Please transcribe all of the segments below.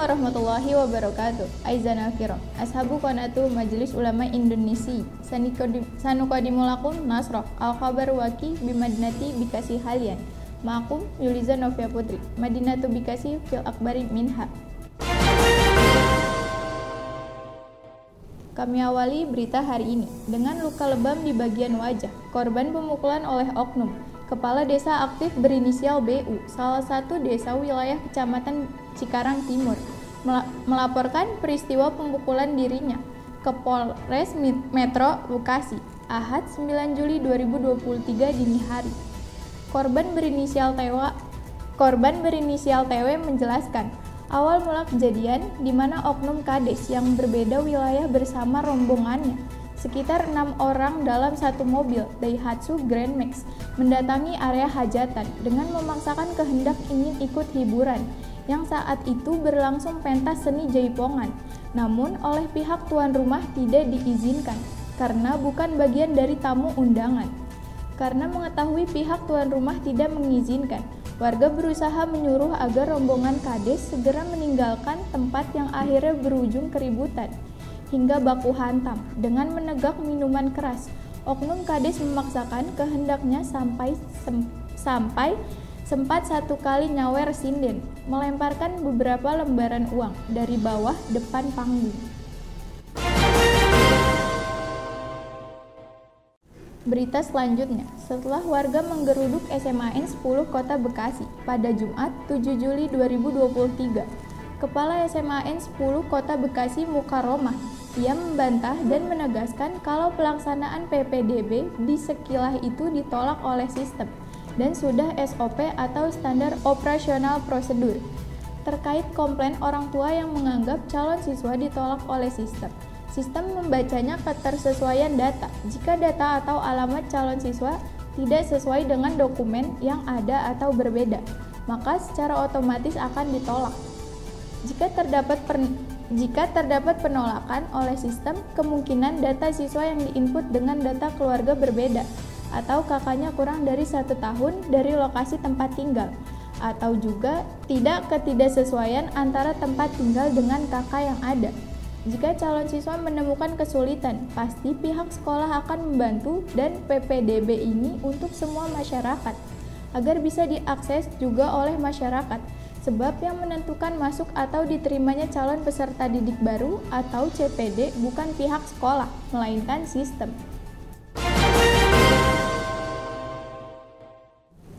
warahmatullahi wabarakatuh. Aizana kiram. Ashabu qanatu Majelis Ulama Indonesia. Sanukadimu lakum nasroh. Al-khabar waki bimadinati bikasi halian. Ma'akum Yuliza Novia Putri. Madinatu bikasi fil akbari minha. Kami awali berita hari ini dengan luka lebam di bagian wajah. Korban pemukulan oleh oknum. Kepala desa aktif berinisial BU, salah satu desa wilayah Kecamatan Cikarang Timur, melaporkan peristiwa pemukulan dirinya ke Polres Metro Bekasi, Ahad 9 Juli 2023 dini hari. Korban berinisial TW menjelaskan, awal mula kejadian di mana oknum kades yang berbeda wilayah bersama rombongannya, sekitar 6 orang dalam satu mobil Daihatsu Grand Max mendatangi area hajatan dengan memaksakan kehendak ingin ikut hiburan yang saat itu berlangsung pentas seni jaipongan. Namun oleh pihak tuan rumah tidak diizinkan karena bukan bagian dari tamu undangan. Karena mengetahui pihak tuan rumah tidak mengizinkan, warga berusaha menyuruh agar rombongan kades segera meninggalkan tempat yang akhirnya berujung keributan hingga baku hantam dengan menegak minuman keras. Oknum kades memaksakan kehendaknya sampai sempat satu kali nyawer sinden, melemparkan beberapa lembaran uang dari bawah depan panggung. Berita selanjutnya, setelah warga menggeruduk SMAN 10 Kota Bekasi pada Jumat 7 Juli 2023, Kepala SMAN 10 Kota Bekasi Mukaromah, ia membantah dan menegaskan kalau pelaksanaan PPDB di sekilah itu ditolak oleh sistem dan sudah SOP atau standar operasional prosedur. Terkait komplain orang tua yang menganggap calon siswa ditolak oleh sistem membacanya ketersesuaian data. Jika data atau alamat calon siswa tidak sesuai dengan dokumen yang ada atau berbeda, maka secara otomatis akan ditolak. Jika terdapat penolakan oleh sistem, kemungkinan data siswa yang diinput dengan data keluarga berbeda, atau kakaknya kurang dari 1 tahun dari lokasi tempat tinggal, atau juga tidak ketidaksesuaian antara tempat tinggal dengan kakak yang ada. Jika calon siswa menemukan kesulitan, pasti pihak sekolah akan membantu dan PPDB ini untuk semua masyarakat, agar bisa diakses juga oleh masyarakat. Sebab yang menentukan masuk atau diterimanya calon peserta didik baru atau CPD bukan pihak sekolah, melainkan sistem.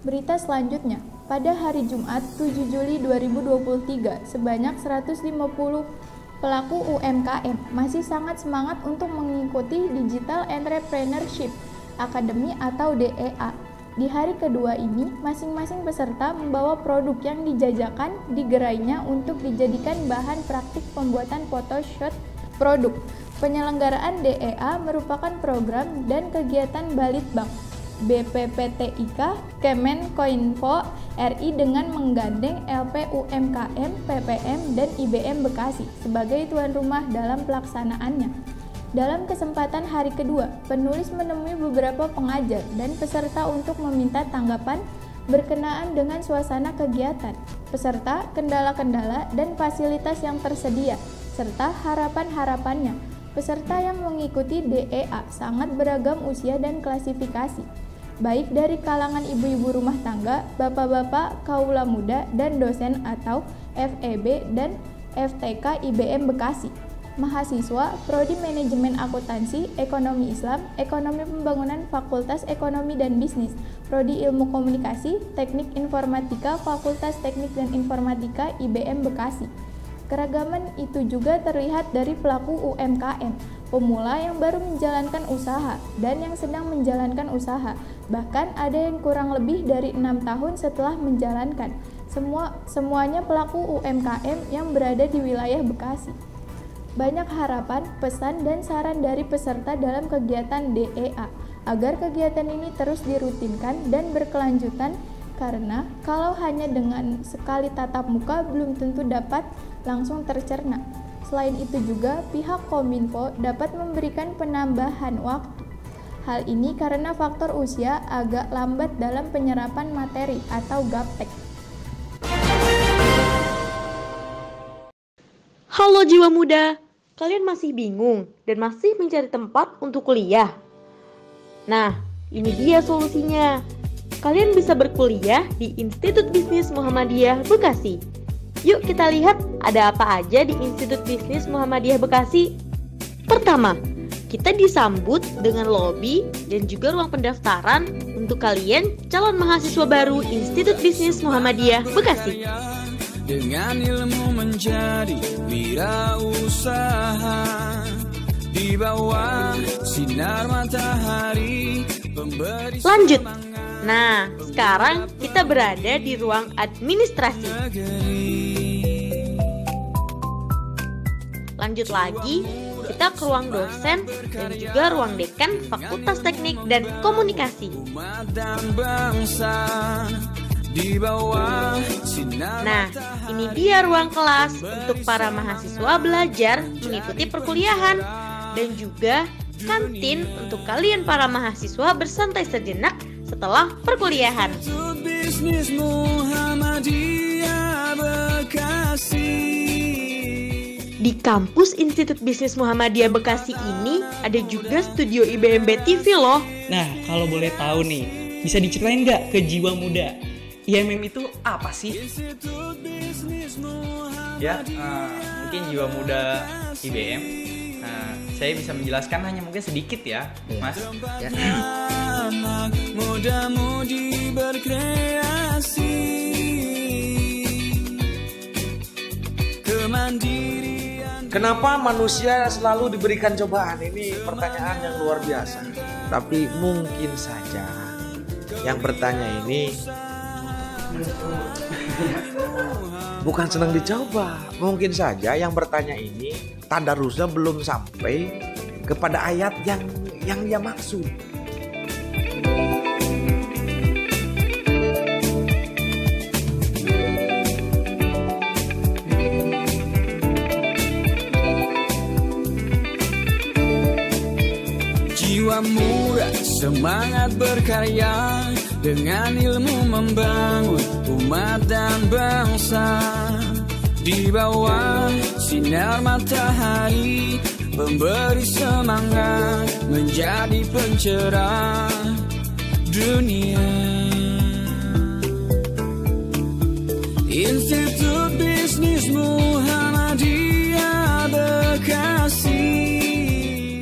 Berita selanjutnya, pada hari Jumat 7 Juli 2023, sebanyak 150 pelaku UMKM masih sangat semangat untuk mengikuti Digital Entrepreneurship Academy atau DEA. Di hari kedua ini, masing-masing peserta membawa produk yang dijajakan di gerainya untuk dijadikan bahan praktik pembuatan photoshoot produk. Penyelenggaraan DEA merupakan program dan kegiatan Balitbank, BPPTIK, Kemenkominfo RI dengan menggandeng LPUMKM, PPM, dan IBM Bekasi sebagai tuan rumah dalam pelaksanaannya. Dalam kesempatan hari kedua, penulis menemui beberapa pengajar dan peserta untuk meminta tanggapan berkenaan dengan suasana kegiatan, peserta, kendala-kendala, dan fasilitas yang tersedia, serta harapan-harapannya. Peserta yang mengikuti DEA sangat beragam usia dan klasifikasi, baik dari kalangan ibu-ibu rumah tangga, bapak-bapak, kaula muda, dan dosen atau FEB dan FTK IBM Bekasi. Mahasiswa, Prodi Manajemen Akuntansi, Ekonomi Islam, Ekonomi Pembangunan Fakultas Ekonomi dan Bisnis, Prodi Ilmu Komunikasi, Teknik Informatika, Fakultas Teknik dan Informatika IBM Bekasi. Keragaman itu juga terlihat dari pelaku UMKM, pemula yang baru menjalankan usaha dan yang sedang menjalankan usaha, bahkan ada yang kurang lebih dari 6 tahun setelah menjalankan. Semuanya pelaku UMKM yang berada di wilayah Bekasi. Banyak harapan, pesan, dan saran dari peserta dalam kegiatan DEA agar kegiatan ini terus dirutinkan dan berkelanjutan, karena kalau hanya dengan sekali tatap muka belum tentu dapat langsung tercerna. Selain itu juga pihak Kominfo dapat memberikan penambahan waktu. Hal ini karena faktor usia agak lambat dalam penyerapan materi atau gaptek. Halo jiwa muda, kalian masih bingung dan masih mencari tempat untuk kuliah? Nah, ini dia solusinya. Kalian bisa berkuliah di Institut Bisnis Muhammadiyah Bekasi. Yuk kita lihat ada apa aja di Institut Bisnis Muhammadiyah Bekasi. Pertama, kita disambut dengan lobi dan juga ruang pendaftaran untuk kalian calon mahasiswa baru Institut Bisnis Muhammadiyah Bekasi. Dengan ilmu menjadi wirausaha di bawah sinar matahari pemberi. Lanjut. Nah, sekarang kita berada di ruang administrasi. Lanjut lagi, kita ke ruang dosen dan juga ruang dekan Fakultas Teknik dan Komunikasi. Nah, ini dia ruang kelas untuk para mahasiswa belajar mengikuti perkuliahan dan juga kantin untuk kalian para mahasiswa bersantai sejenak setelah perkuliahan. Di kampus Institut Bisnis Muhammadiyah Bekasi ini ada juga studio IBMB TV loh. Nah, kalau boleh tahu nih, bisa diceritain nggak ke jiwa muda? IMM itu apa sih? Ya, mungkin jiwa muda IBM. Saya bisa menjelaskan hanya mungkin sedikit ya, Mas. Ya. Muda-mudi berkreasi, kemandirian. Kenapa manusia selalu diberikan cobaan? Ini pertanyaan yang luar biasa. Tapi mungkin saja yang bertanya ini bukan senang dicoba. Mungkin saja yang bertanya ini tadarusnya belum sampai kepada ayat yang dia maksud. Jiwa muda semangat berkarya, dengan ilmu membangun umat dan bangsa. Di bawah sinar matahari memberi semangat, menjadi pencerah dunia. Institut Bisnis Muhammadiyah Bekasi.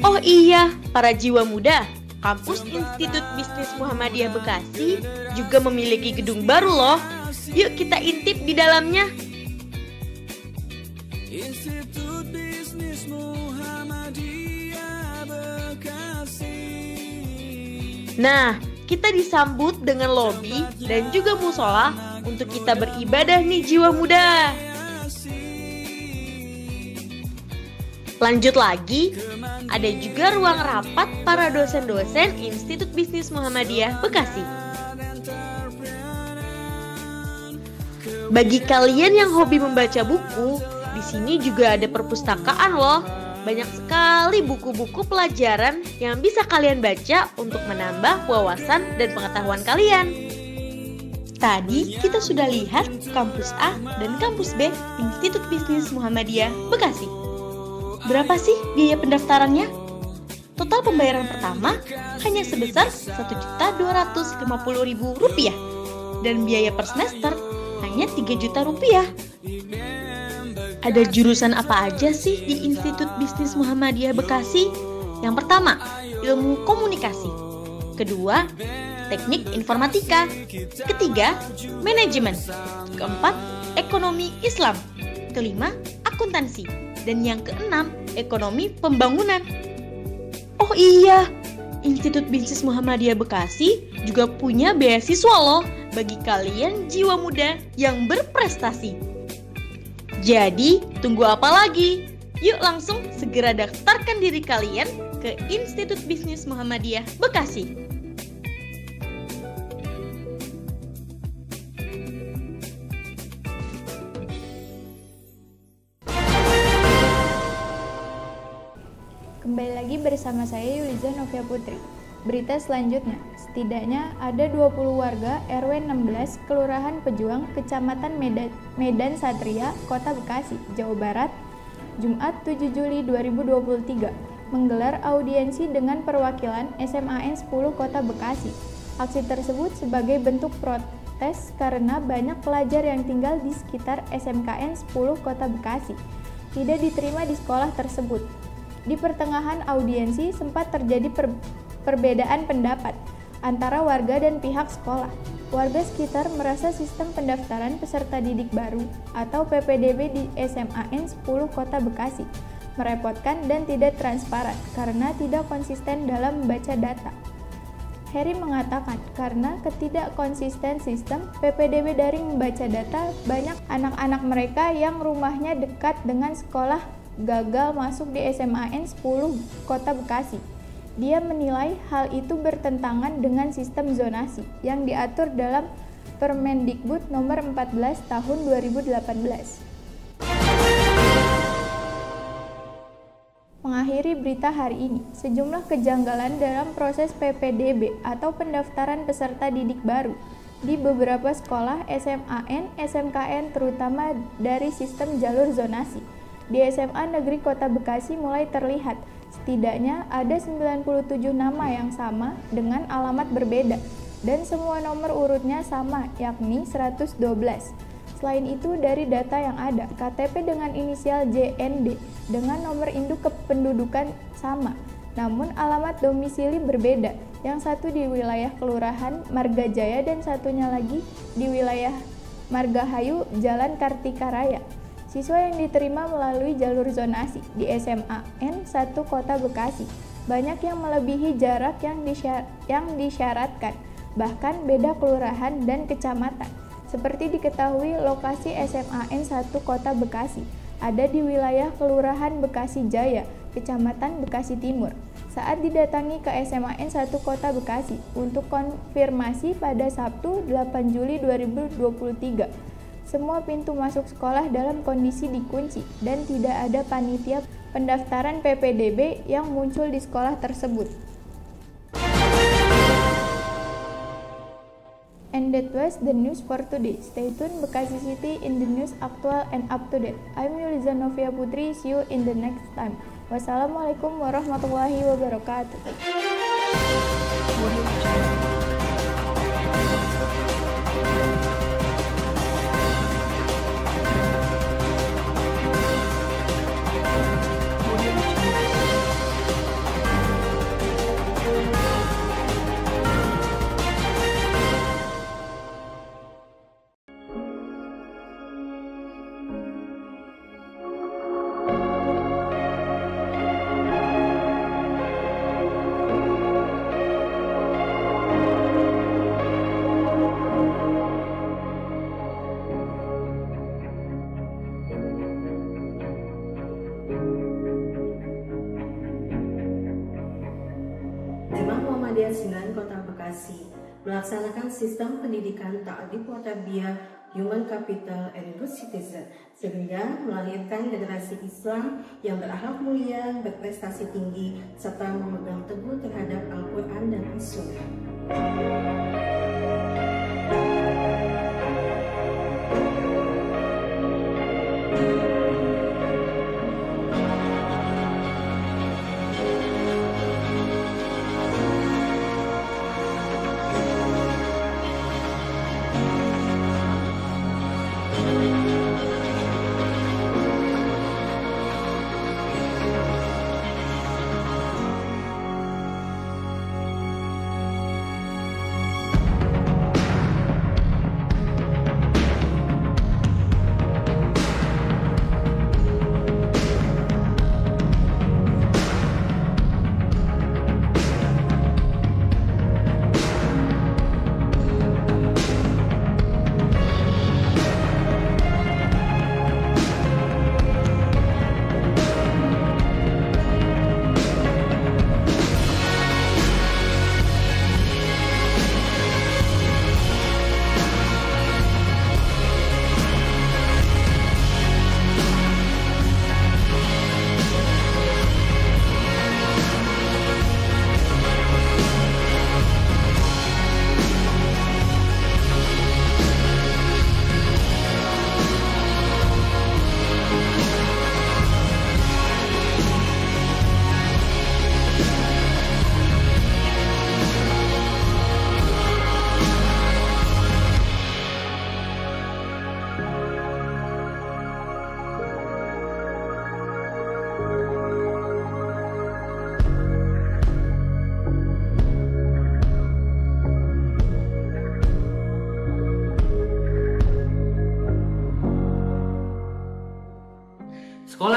Oh iya, para jiwa muda, kampus Institut Bisnis Muhammadiyah Bekasi juga memiliki gedung baru loh. Yuk kita intip di dalamnya. Institut Bisnis Muhammadiyah Bekasi. Nah, kita disambut dengan lobi dan juga musola untuk kita beribadah nih jiwa muda. Lanjut lagi, ada juga ruang rapat para dosen-dosen Institut Bisnis Muhammadiyah Bekasi. Bagi kalian yang hobi membaca buku, di sini juga ada perpustakaan loh. Banyak sekali buku-buku pelajaran yang bisa kalian baca untuk menambah wawasan dan pengetahuan kalian. Tadi kita sudah lihat kampus A dan kampus B Institut Bisnis Muhammadiyah Bekasi. Berapa sih biaya pendaftarannya? Total pembayaran pertama hanya sebesar Rp1.250.000 dan biaya per semester hanya Rp3.000.000. Ada jurusan apa aja sih di Institut Bisnis Muhammadiyah Bekasi? Yang pertama, ilmu komunikasi. Kedua, teknik informatika. Ketiga, manajemen. Keempat, ekonomi Islam. Kelima, akuntansi. Dan yang keenam, ekonomi pembangunan. Oh iya, Institut Bisnis Muhammadiyah Bekasi juga punya beasiswa loh bagi kalian jiwa muda yang berprestasi. Jadi, tunggu apa lagi? Yuk langsung segera daftarkan diri kalian ke Institut Bisnis Muhammadiyah Bekasi. Kembali lagi bersama saya Yuliza Novia Putri. Berita selanjutnya, setidaknya ada 20 warga RW 16 Kelurahan Pejuang, Kecamatan Medan Satria, Kota Bekasi, Jawa Barat Jumat 7 Juli 2023, menggelar audiensi dengan perwakilan SMAN 10 Kota Bekasi. Aksi tersebut sebagai bentuk protes karena banyak pelajar yang tinggal di sekitar SMKN 10 Kota Bekasi tidak diterima di sekolah tersebut. Di pertengahan audiensi sempat terjadi perbedaan pendapat antara warga dan pihak sekolah. Warga sekitar merasa sistem pendaftaran peserta didik baru atau PPDB di SMAN 10 Kota Bekasi merepotkan dan tidak transparan karena tidak konsisten dalam membaca data. Heri mengatakan karena ketidakkonsisten sistem PPDB daring membaca data, banyak anak-anak mereka yang rumahnya dekat dengan sekolah gagal masuk di SMAN 10 Kota Bekasi. Dia menilai hal itu bertentangan dengan sistem zonasi yang diatur dalam Permendikbud nomor 14 tahun 2018. Mengakhiri berita hari ini, sejumlah kejanggalan dalam proses PPDB atau pendaftaran peserta didik baru di beberapa sekolah SMAN, SMKN terutama dari sistem jalur zonasi. Di SMA Negeri Kota Bekasi mulai terlihat setidaknya ada 97 nama yang sama dengan alamat berbeda dan semua nomor urutnya sama, yakni 112. Selain itu, dari data yang ada, KTP dengan inisial JND dengan nomor induk kependudukan sama, namun alamat domisili berbeda. Yang satu di wilayah Kelurahan Margajaya dan satunya lagi di wilayah Margahayu, Jalan Kartika Raya. Siswa yang diterima melalui jalur zonasi di SMAN 1 Kota Bekasi banyak yang melebihi jarak yang disyaratkan, bahkan beda kelurahan dan kecamatan. Seperti diketahui, lokasi SMAN 1 Kota Bekasi ada di wilayah Kelurahan Bekasi Jaya, Kecamatan Bekasi Timur. Saat didatangi ke SMAN 1 Kota Bekasi untuk konfirmasi pada Sabtu 8 Juli 2023, semua pintu masuk sekolah dalam kondisi dikunci dan tidak ada panitia pendaftaran PPDB yang muncul di sekolah tersebut. And that was the news for today. Stay tuned Bekasi City in the news actual and up to date. I'm Yuliza Novia Putri. See you in the next time. Wassalamualaikum warahmatullahi wabarakatuh. Jemaah Muhammadiyah 9 Kota Bekasi melaksanakan sistem pendidikan ta'adib wa tarbiyah, human capital and good citizen, sehingga melahirkan generasi Islam yang berakhlak mulia, berprestasi tinggi, serta memegang teguh terhadap Al-Quran dan As-Sunnah.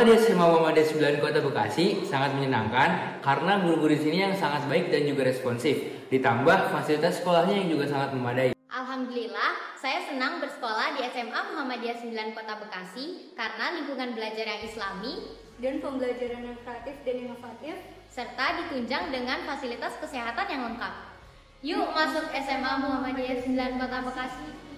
di SMA Muhammadiyah 9 Kota Bekasi sangat menyenangkan karena guru-guru di sini yang sangat baik dan juga responsif. Ditambah fasilitas sekolahnya yang juga sangat memadai. Alhamdulillah, saya senang bersekolah di SMA Muhammadiyah 9 Kota Bekasi karena lingkungan belajar yang islami dan pembelajaran yang kreatif dan inovatif serta ditunjang dengan fasilitas kesehatan yang lengkap. Yuk masuk SMA Muhammadiyah 9 Kota Bekasi.